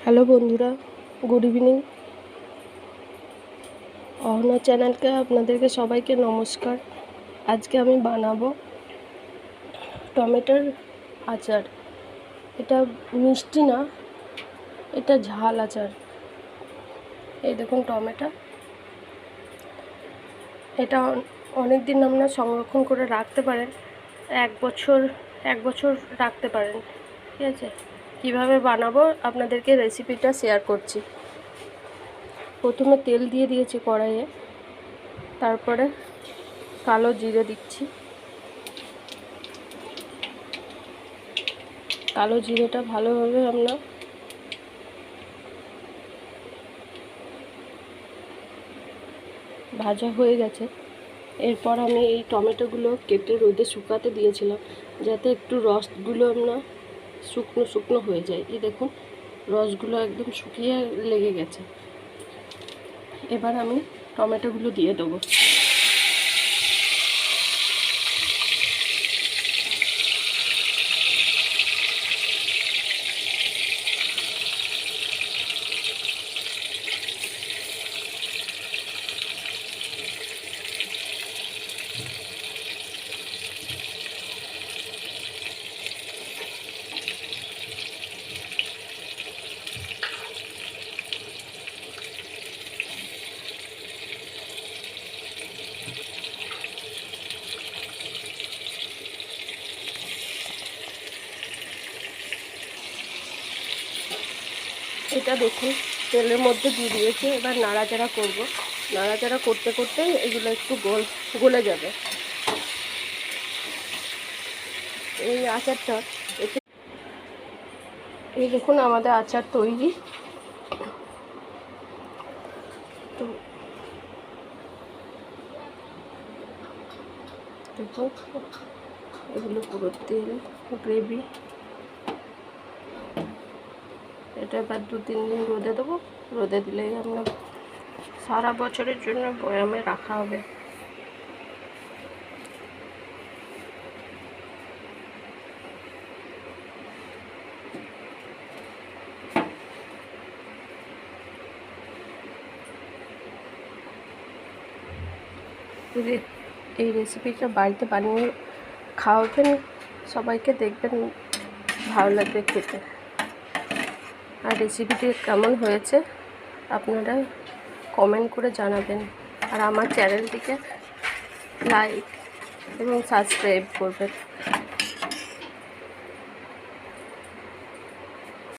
Hello বন্ধুরা, good evening. Ahana চ্যানেলকে আপনাদেরকে সবাইকে নমস্কার। আজকে আমি বানাবো টমেটোর আচার। এটা মিষ্টি না, এটা ঝাল আচার। এই দেখুন টমেটো, এটা অনেক দিন আপনারা সংরক্ষণ করে রাখতে পারেন। এক বছর রাখতে পারেন। ঠিক আছে, কীভাবে বানাবো আপনাদেরকে রেসিপিটা শেয়ার করছি। প্রথমে তেল দিয়ে দিয়েছি কড়াইয়ে, তারপরে কালো জিরে দিচ্ছি। কালো জিরেটা ভালোভাবে আমরা ভাজা হয়ে গেছে। এরপর আমি এই টমেটোগুলো কেটে রোদে শুকাতে দিয়েছিলাম, যাতে একটু রসগুলো আমরা শুকনো শুকনো হয়ে যায়। এই দেখুন রসগুলো একদম শুকিয়ে লেগে গেছে। এবার আমি টমেটোগুলো দিয়ে দেবো। এটা দেখুন তেলের মধ্যে দিয়ে দিয়েছি। এবার নাড়াচাড়া করব। নাড়াচাড়া করতে করতে এগুলো একটু গলে যাবে। এই আচারটা এই দেখুন আমাদের আচার তৈরি। তো দেখুন এগুলো পুরো তেল গ্রেভি। এটা এবার 2-3 দিন রোদে দেবো। রোদে দিলেই আমরা সারা বছরের জন্য বয়ামে রাখা হবে। এই রেসিপিটা বাড়িতে বানিয়ে খাওয়াবেন সবাইকে, দেখবেন ভালো লাগবে খেতে। আর রেসিপিটি কেমন হয়েছে আপনারা কমেন্ট করে জানাবেন। আর আমার চ্যানেলটিকে লাইক এবং সাবস্ক্রাইব করবেন।